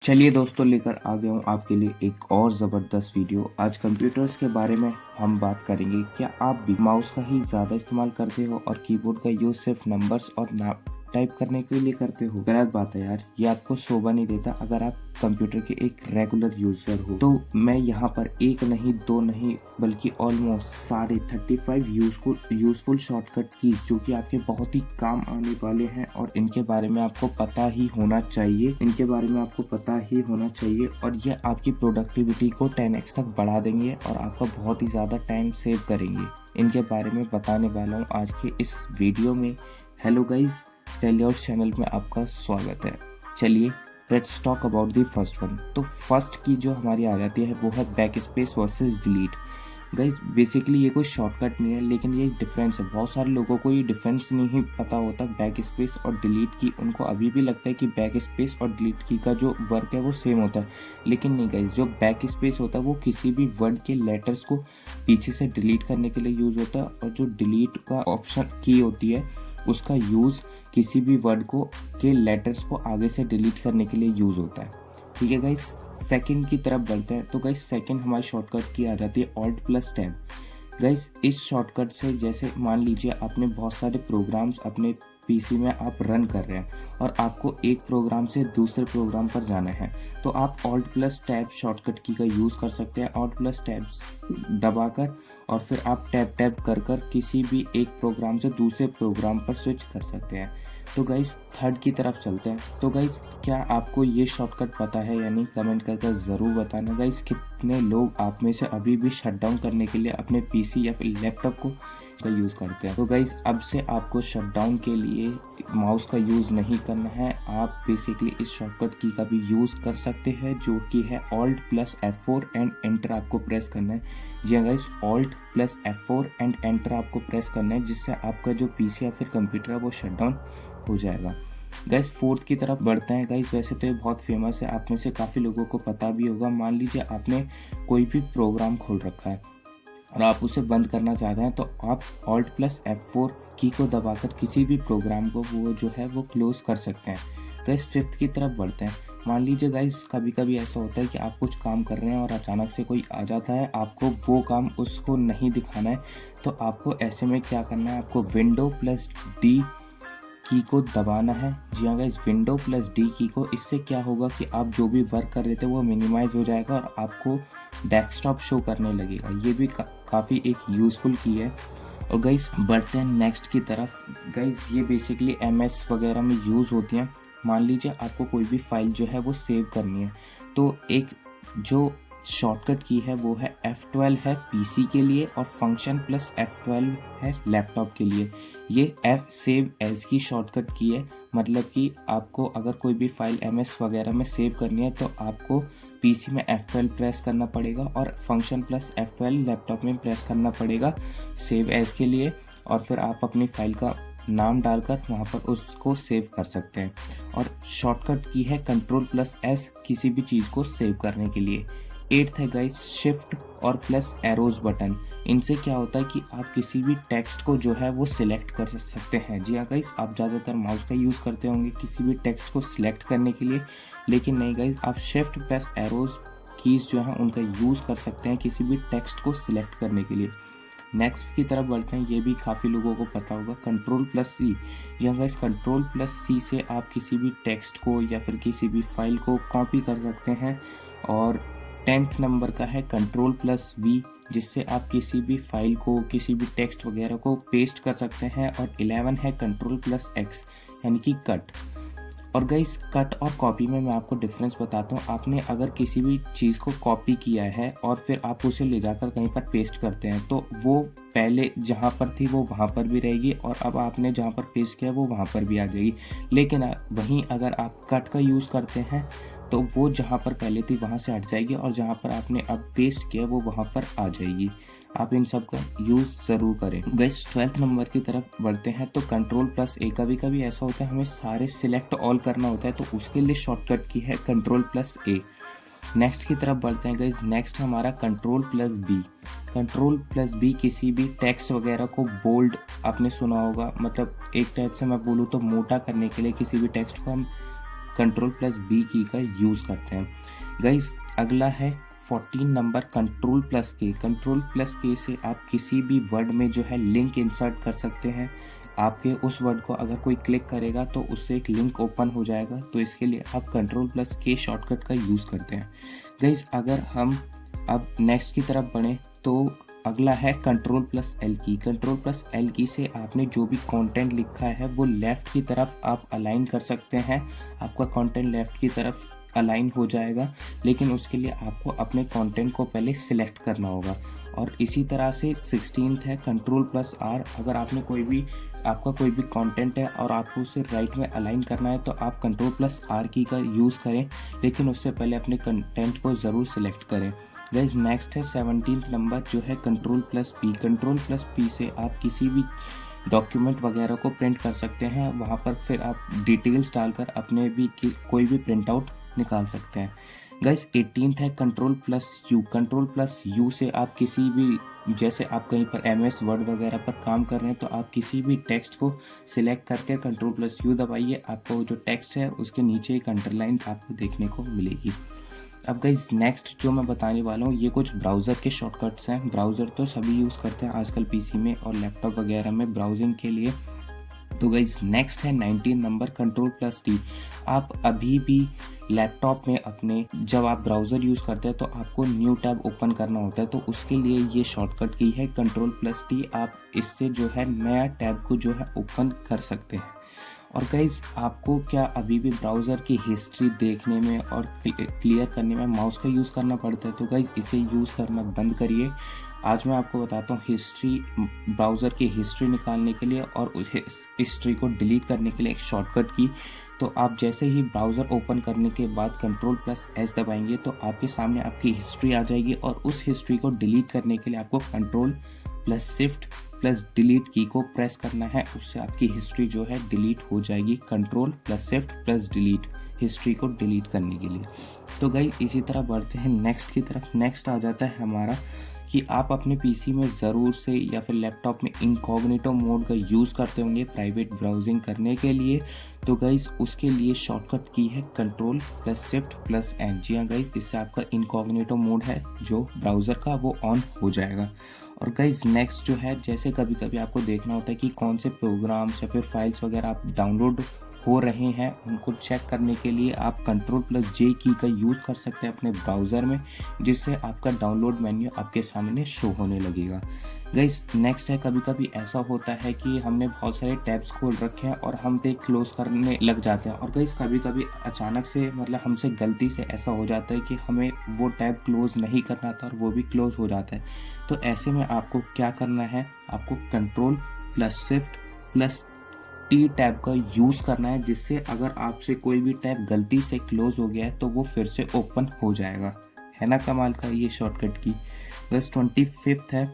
चलिए दोस्तों, लेकर आ गया हूँ आपके लिए एक और ज़बरदस्त वीडियो। आज कंप्यूटर्स के बारे में हम बात करेंगे। क्या आप भी माउस का ही ज़्यादा इस्तेमाल करते हो और कीबोर्ड का यूज़ सिर्फ नंबर्स और नाम टाइप करने के लिए करते हो? गलत बात है यार, ये आपको शोभा नहीं देता अगर आप कंप्यूटर के एक रेगुलर यूज़र हो। तो मैं यहाँ पर एक नहीं, दो नहीं, बल्कि ऑलमोस्ट सारे 35 यूज़फुल शॉर्टकट कीज जो कि आपके बहुत ही काम आने वाले हैं और इनके बारे में आपको पता ही होना चाहिए। और ये आपकी प्रोडक्टिविटी को 10x तक बढ़ा देंगे और आपका बहुत ही ज़्यादा टाइम सेव करेंगे। इनके बारे में बताने वाला हूँ आज के इस वीडियो में। हेलो गाइज, टेलीआउट चैनल में आपका स्वागत है। चलिए let's talk about the first one. तो फर्स्ट की जो हमारी आ जाती है वो है back space versus delete. Guys basically ये कोई शॉर्टकट नहीं है, लेकिन ये एक डिफरेंस है। बहुत सारे लोगों को ये डिफरेंस नहीं पता होता बैक स्पेस और डिलीट की। उनको अभी भी लगता है कि बैक स्पेस और डिलीट की का जो वर्क है वो सेम होता है, लेकिन नहीं गाइज। जो बैक स्पेस होता है वो किसी भी वर्ड के लेटर्स को पीछे से डिलीट करने के लिए यूज़ होता है, और जो डिलीट का ऑप्शन की होती है उसका यूज़ किसी भी वर्ड को के लेटर्स को आगे से डिलीट करने के लिए यूज़ होता है। ठीक है गाइस, सेकंड की तरफ बढ़ते हैं। तो गाइस सेकंड हमारी शॉर्टकट की आ जाती है ऑल्ट प्लस टैब। गाइस इस शॉर्टकट से जैसे मान लीजिए आपने बहुत सारे प्रोग्राम्स अपने पीसी में आप रन कर रहे हैं और आपको एक प्रोग्राम से दूसरे प्रोग्राम पर जाना है, तो आप ऑल्ट प्लस टैब शॉर्टकट की का यूज़ कर सकते हैं। ऑल्ट प्लस टैब दबाकर और फिर आप टैब टैब कर कर किसी भी एक प्रोग्राम से दूसरे प्रोग्राम पर स्विच कर सकते हैं। तो गाइस थर्ड की तरफ चलते हैं। तो गाइस क्या आपको ये शॉर्टकट पता है या नहीं, कमेंट करके ज़रूर बताना। गाइस कितने लोग आप में से अभी भी शटडाउन करने के लिए अपने पीसी या फिर लैपटॉप को का यूज़ करते हैं? तो गाइस अब से आपको शटडाउन के लिए माउस का यूज़ नहीं करना है। आप बेसिकली इस शॉर्टकट की का भी यूज़ कर सकते हैं, जो कि है alt plus F4 and enter आपको प्रेस करना है। जी हाँ guys, alt plus F4 and enter आपको प्रेस करना है, जिससे आपका जो पीसी या फिर कंप्यूटर है वो शटडाउन हो जाएगा। गाइस फोर्थ की तरफ बढ़ते हैं। गाइस वैसे तो ये बहुत फेमस है, आप में से काफ़ी लोगों को पता भी होगा। मान लीजिए आपने कोई भी प्रोग्राम खोल रखा है और आप उसे बंद करना चाहते हैं, तो आप ऑल्ट प्लस F4 की को दबाकर किसी भी प्रोग्राम को वो जो है वो क्लोज कर सकते हैं। गाइस फिफ्थ की तरफ बढ़ते हैं। मान लीजिए गाइस कभी कभी ऐसा होता है कि आप कुछ काम कर रहे हैं और अचानक से कोई आ जाता है, आपको वो काम उसको नहीं दिखाना है। तो आपको ऐसे में क्या करना है, आपको विंडो प्लस डी की को दबाना है। जी हाँ गाइस, विंडो प्लस डी की को। इससे क्या होगा कि आप जो भी वर्क कर रहे थे वो मिनिमाइज हो जाएगा और आपको डेस्कटॉप शो करने लगेगा। ये भी काफ़ी एक यूज़फुल की है। और गाइस बढ़ते हैं नेक्स्ट की तरफ। गाइस ये बेसिकली MS वगैरह में यूज़ होती हैं। मान लीजिए आपको कोई भी फाइल जो है वो सेव करनी है, तो एक जो शॉर्टकट की है वो है F12 है पीसी के लिए, और फंक्शन प्लस F12 है लैपटॉप के लिए। ये F सेव एज की शॉर्टकट की है, मतलब कि आपको अगर कोई भी फाइल MS वगैरह में सेव करनी है तो आपको पीसी में F12 प्रेस करना पड़ेगा और फंक्शन प्लस F12 लैपटॉप में प्रेस करना पड़ेगा सेव एज के लिए, और फिर आप अपनी फाइल का नाम डालकर वहाँ पर उसको सेव कर सकते हैं। और शॉर्टकट की है कंट्रोल प्लस S किसी भी चीज़ को सेव करने के लिए। एट्थ है गाइस शिफ्ट और प्लस एरोज बटन। इनसे क्या होता है कि आप किसी भी टेक्स्ट को जो है वो सिलेक्ट कर सकते हैं। जी हाँ गाइस, आप ज़्यादातर माउस का यूज़ करते होंगे किसी भी टेक्स्ट को सिलेक्ट करने के लिए, लेकिन नहीं गाइस, आप शिफ्ट प्लस एरोज कीज़ जो हैं उनका यूज़ कर सकते हैं किसी भी टेक्स्ट को सिलेक्ट करने के लिए। नेक्स्ट की तरफ बढ़ते हैं। ये भी काफ़ी लोगों को पता होगा, कंट्रोल प्लस C। यहाँ गाइस कंट्रोल प्लस C से आप किसी भी टेक्स्ट को या फिर किसी भी फाइल को कॉपी कर सकते हैं। और 10th नंबर का है कंट्रोल प्लस V, जिससे आप किसी भी फाइल को, किसी भी टेक्स्ट वगैरह को पेस्ट कर सकते हैं। और 11 है कंट्रोल प्लस X, यानी कि कट। और गाइस कट और कॉपी में मैं आपको डिफरेंस बताता हूँ। आपने अगर किसी भी चीज़ को कॉपी किया है और फिर आप उसे ले जाकर कहीं पर पेस्ट करते हैं, तो वो पहले जहाँ पर थी वो वहाँ पर भी रहेगी, और अब आपने जहाँ पर पेस्ट किया वो वहाँ पर भी आ जाएगी। लेकिन वहीं अगर आप कट का यूज़ करते हैं तो वो जहाँ पर पहले थी वहाँ से हट जाएगी, और जहाँ पर आपने अब पेस्ट किया वो वहाँ पर आ जाएगी। आप इन सब का यूज़ ज़रूर करें। गाइस 12th नंबर की तरफ बढ़ते हैं। तो कंट्रोल प्लस A, कभी कभी ऐसा होता है हमें सारे सिलेक्ट ऑल करना होता है, तो उसके लिए शॉर्टकट की है कंट्रोल प्लस A। नेक्स्ट की तरफ बढ़ते हैं गाइस। नेक्स्ट हमारा control plus B। Control plus B किसी भी टेक्स्ट वगैरह को बोल्ड, आपने सुना होगा, मतलब एक टाइप से मैं बोलूँ तो मोटा करने के लिए किसी भी टेक्स्ट को हम कंट्रोल प्लस बी की का यूज़ करते हैं। गाइस अगला है 14 नंबर कंट्रोल प्लस के। कंट्रोल प्लस के से आप किसी भी वर्ड में जो है लिंक इंसर्ट कर सकते हैं। आपके उस वर्ड को अगर कोई क्लिक करेगा तो उससे एक लिंक ओपन हो जाएगा, तो इसके लिए आप कंट्रोल प्लस के शॉर्टकट का यूज़ करते हैं। गाइस अगर हम अब नेक्स्ट की तरफ बढ़ें तो अगला है कंट्रोल प्लस एल की। कंट्रोल प्लस एल की से आपने जो भी कंटेंट लिखा है वो लेफ़्ट की तरफ आप अलाइन कर सकते हैं। आपका कंटेंट लेफ़्ट की तरफ अलाइन हो जाएगा, लेकिन उसके लिए आपको अपने कंटेंट को पहले सिलेक्ट करना होगा। और इसी तरह से 16th है कंट्रोल प्लस आर। अगर आपने आपका कोई भी कंटेंट है और आपको उसे राइट में अलाइन करना है तो आप कंट्रोल प्लस आर की का यूज़ करें, लेकिन उससे पहले अपने कंटेंट को ज़रूर सिलेक्ट करें। गाइस नेक्स्ट है 17th नंबर जो है control plus P. Control plus P से आप किसी भी डॉक्यूमेंट वगैरह को प्रिंट कर सकते हैं। वहाँ पर फिर आप डिटेल्स डालकर अपने भी कोई भी प्रिंट आउट निकाल सकते हैं। गाइस 18th है control plus you. Control plus you से आप किसी भी, जैसे आप कहीं पर MS वर्ड वगैरह पर काम कर रहे हैं तो आप किसी भी टेक्स्ट को सिलेक्ट करके कंट्रोल प्लस यू दबाइए, आपको जो टेक्स्ट है उसके नीचे एक अंडरलाइन आपको देखने को मिलेगी। अब गाइस नेक्स्ट जो मैं बताने वाला हूँ ये कुछ ब्राउज़र के शॉर्टकट्स हैं। ब्राउज़र तो सभी यूज़ करते हैं आजकल PC में और लैपटॉप वगैरह में ब्राउजिंग के लिए। तो गाइस नेक्स्ट है 19 नंबर कंट्रोल प्लस टी। आप अभी भी लैपटॉप में अपने जब आप ब्राउज़र यूज़ करते हैं तो आपको न्यू टैब ओपन करना होता है, तो उसके लिए ये शॉर्टकट की है कंट्रोल प्लस टी। आप इससे जो है नया टैब को जो है ओपन कर सकते हैं। और गाइस आपको क्या अभी भी ब्राउज़र की हिस्ट्री देखने में और क्लियर करने में माउस का यूज़ करना पड़ता है? तो गाइस इसे यूज़ करना बंद करिए। आज मैं आपको बताता हूँ ब्राउज़र की हिस्ट्री निकालने के लिए और उस हिस्ट्री को डिलीट करने के लिए एक शॉर्टकट की। तो आप जैसे ही ब्राउज़र ओपन करने के बाद कंट्रोल प्लस एस दबाएंगे तो आपके सामने आपकी हिस्ट्री आ जाएगी, और उस हिस्ट्री को डिलीट करने के लिए आपको control plus shift plus delete की को प्रेस करना है। उससे आपकी हिस्ट्री जो है डिलीट हो जाएगी। Control plus shift plus delete history को डिलीट करने के लिए। तो गाइस इसी तरह बढ़ते हैं नेक्स्ट की तरफ। नेक्स्ट आ जाता है हमारा कि आप अपने PC में ज़रूर से या फिर लैपटॉप में इनकॉग्निटो मोड का यूज़ करते होंगे प्राइवेट ब्राउजिंग करने के लिए। तो गाइस उसके लिए शॉर्टकट की है control plus shift plus N. जी हाँ गाइस, इससे आपका इनकॉग्निटो मोड है जो ब्राउज़र का वो ऑन हो जाएगा। और गाइस नेक्स्ट जो है, जैसे कभी कभी आपको देखना होता है कि कौन से प्रोग्राम्स या फिर फाइल्स वगैरह आप डाउनलोड हो रहे हैं, उनको चेक करने के लिए आप कंट्रोल प्लस जे की का यूज़ कर सकते हैं अपने ब्राउज़र में, जिससे आपका डाउनलोड मेन्यू आपके सामने शो होने लगेगा। गाइस नेक्स्ट है, कभी कभी ऐसा होता है कि हमने बहुत सारे टैब्स खोल रखे हैं और हम देख क्लोज़ करने लग जाते हैं। और गाइस कभी कभी अचानक से मतलब हमसे गलती से ऐसा हो जाता है कि हमें वो टैब क्लोज़ नहीं करना था और वो भी क्लोज़ हो जाता है। तो ऐसे में आपको क्या करना है, आपको control plus shift plus T tab का यूज़ करना है, जिससे अगर आपसे कोई भी टैब गलती से क्लोज हो गया है तो वो फिर से ओपन हो जाएगा। है ना कमाल का ये शॉर्टकट की। बस 25th है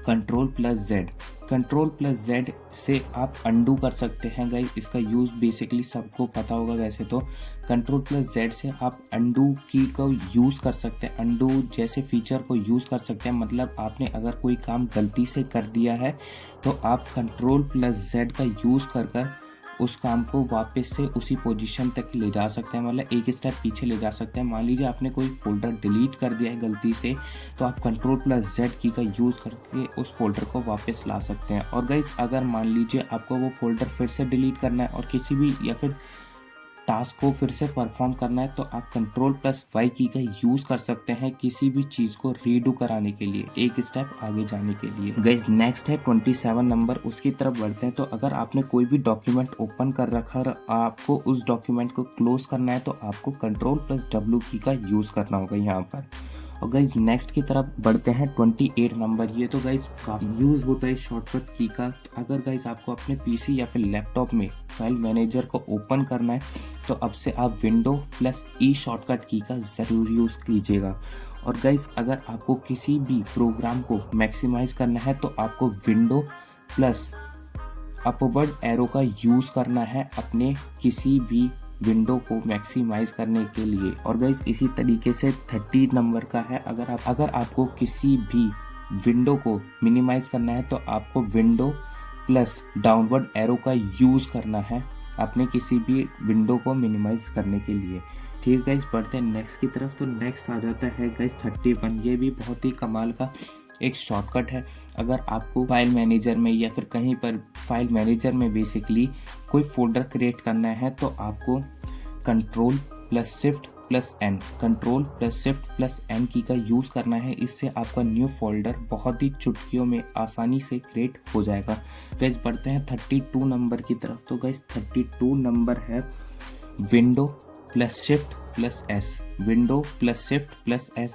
control plus Z. Control plus Z से आप अंडू कर सकते हैं गाइस। इसका यूज़ बेसिकली सबको पता होगा वैसे तो। कंट्रोल प्लस जेड से आप अंडू की को यूज़ कर सकते हैं, अंडू जैसे फीचर को यूज़ कर सकते हैं। मतलब आपने अगर कोई काम गलती से कर दिया है तो आप कंट्रोल प्लस जेड का यूज़ कर उस काम को वापस से उसी पोजीशन तक ले जा सकते हैं, मतलब एक स्टेप पीछे ले जा सकते हैं। मान लीजिए आपने कोई फोल्डर डिलीट कर दिया है गलती से, तो आप कंट्रोल प्लस जेड की का यूज़ करके उस फोल्डर को वापस ला सकते हैं। और गाइस अगर मान लीजिए आपको वो फोल्डर फिर से डिलीट करना है और किसी भी या फिर टास्क को फिर से परफॉर्म करना है, तो आप कंट्रोल प्लस वाई की का यूज़ कर सकते हैं किसी भी चीज़ को रीडू कराने के लिए, एक स्टेप आगे जाने के लिए। गाइस नेक्स्ट है 27 नंबर, उसकी तरफ बढ़ते हैं। तो अगर आपने कोई भी डॉक्यूमेंट ओपन कर रखा है, आपको उस डॉक्यूमेंट को क्लोज करना है, तो आपको कंट्रोल प्लस डब्ल्यू की का यूज़ करना होगा यहाँ पर। और गाइज नेक्स्ट की तरफ बढ़ते हैं 28 नंबर। ये तो गाइज काफ़ी यूज़ होता है शॉर्टकट की का। अगर गाइज आपको अपने PC या फिर लैपटॉप में फाइल मैनेजर को ओपन करना है, तो अब से आप विंडो प्लस ई शॉर्टकट की का ज़रूर यूज़ कीजिएगा। और गाइज अगर आपको किसी भी प्रोग्राम को मैक्सिमाइज करना है, तो आपको विंडो प्लस अपवर्ड एरो का यूज़ करना है अपने किसी भी विंडो को मैक्सिमाइज करने के लिए। और गाइस इसी तरीके से 30 नंबर का है, अगर आपको किसी भी विंडो को मिनिमाइज करना है, तो आपको विंडो प्लस डाउनवर्ड एरो का यूज़ करना है अपने किसी भी विंडो को मिनिमाइज़ करने के लिए। ठीक है गाइस, बढ़ते हैं नेक्स्ट की तरफ। तो नेक्स्ट आ जाता है गाइस 31। ये भी बहुत ही कमाल का एक शॉर्टकट है। अगर आपको फाइल मैनेजर में या फिर कहीं पर फाइल मैनेजर में बेसिकली कोई फोल्डर क्रिएट करना है तो आपको Ctrl+Shift+N की का यूज़ करना है। इससे आपका न्यू फोल्डर बहुत ही चुटकियों में आसानी से क्रिएट हो जाएगा। गाइस बढ़ते हैं 32 नंबर की तरफ। तो गाइस 32 नंबर है Window+Shift+S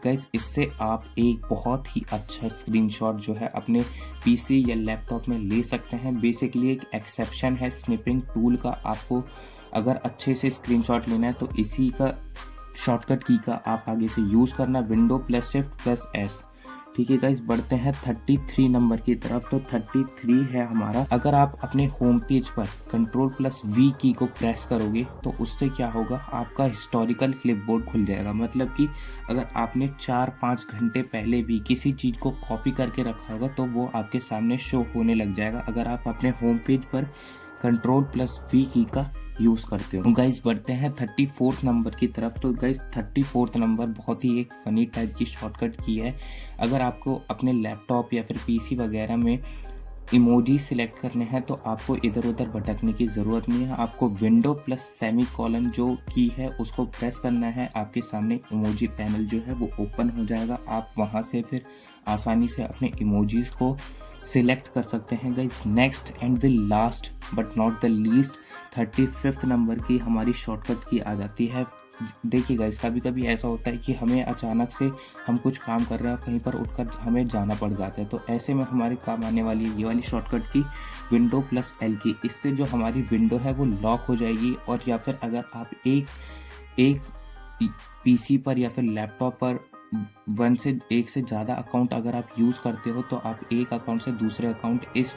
गाइस। इससे आप एक बहुत ही अच्छा स्क्रीनशॉट जो है अपने पीसी या लैपटॉप में ले सकते हैं। बेसिकली एक एक्सेप्शन है स्निपिंग टूल का। आपको अगर अच्छे से स्क्रीनशॉट लेना है तो इसी का शॉर्टकट की का आप आगे से यूज़ करना, Window+Shift+S। ठीक है गाइस, बढ़ते हैं 33 नंबर की तरफ। तो 33 है हमारा, अगर आप अपने होम पेज पर Ctrl+V की को प्रेस करोगे तो उससे क्या होगा, आपका हिस्टोरिकल क्लिपबोर्ड खुल जाएगा। मतलब कि अगर आपने 4-5 घंटे पहले भी किसी चीज़ को कॉपी करके रखा होगा तो वो आपके सामने शो होने लग जाएगा अगर आप अपने होम पेज पर Ctrl+V की का यूज़ करते हो। गाइस बढ़ते हैं 34 नंबर की तरफ। तो गाइस 34 नंबर बहुत ही एक फ़नी टाइप की शॉर्टकट की है। अगर आपको अपने लैपटॉप या फिर पीसी वगैरह में इमोजी सिलेक्ट करने हैं तो आपको इधर उधर भटकने की ज़रूरत नहीं है। आपको Window+सेमीकोलन जो की है उसको प्रेस करना है। आपके सामने इमोजी पैनल जो है वो ओपन हो जाएगा। आप वहाँ से फिर आसानी से अपने इमोजीज़ को सिलेक्ट कर सकते हैं। Guys next and the last but not the least 35 number की हमारी शॉर्टकट की आ जाती है। देखिए गाइस, कभी कभी ऐसा होता है कि हमें अचानक से हम कुछ काम कर रहे हैं, कहीं पर उठकर हमें जाना पड़ जाता है, तो ऐसे में हमारे काम आने वाली ये वाली शॉर्टकट की Window+L की। इससे जो हमारी विंडो है वो लॉक हो जाएगी। और या फिर अगर आप एक पीसी पर या फिर लैपटॉप पर एक से ज़्यादा अकाउंट अगर आप यूज़ करते हो तो आप एक अकाउंट से दूसरे अकाउंट इस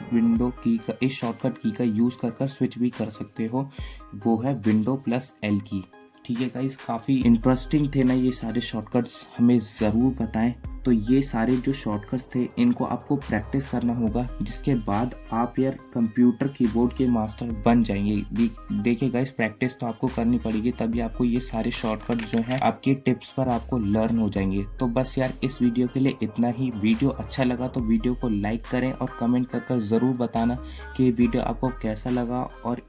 शॉर्टकट की का यूज़ कर स्विच भी कर सकते हो। वो है Window+L की। ठीक है गाइस, काफ़ी इंटरेस्टिंग थे ना ये सारे शॉर्टकट्स, हमें ज़रूर बताएं। तो ये सारे जो शॉर्टकट्स थे इनको आपको प्रैक्टिस करना होगा, जिसके बाद आप यार कंप्यूटर कीबोर्ड के मास्टर बन जाएंगे। देखिए गाइस, प्रैक्टिस तो आपको करनी पड़ेगी, तभी आपको ये सारे शॉर्टकट जो हैं आपके टिप्स पर आपको लर्न हो जाएंगे। तो बस यार इस वीडियो के लिए इतना ही। वीडियो अच्छा लगा तो वीडियो को लाइक करें और कमेंट कर ज़रूर बताना कि ये वीडियो आपको कैसा लगा और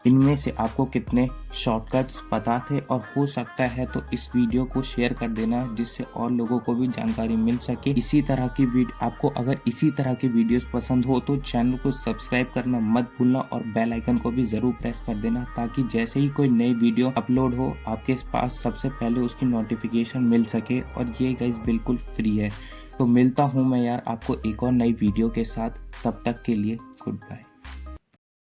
इनमें से आपको कितने शॉर्टकट्स पता थे। और हो सकता है तो इस वीडियो को शेयर कर देना, जिससे और लोगों को भी जानकारी मिल सके। इसी तरह की आपको अगर इसी तरह की वीडियोस पसंद हो तो चैनल को सब्सक्राइब करना मत भूलना और बेल आइकन को भी ज़रूर प्रेस कर देना, ताकि जैसे ही कोई नई वीडियो अपलोड हो आपके पास सबसे पहले उसकी नोटिफिकेशन मिल सके। और ये गाइस बिल्कुल फ्री है। तो मिलता हूँ मैं यार आपको एक और नई वीडियो के साथ, तब तक के लिए गुड बाय।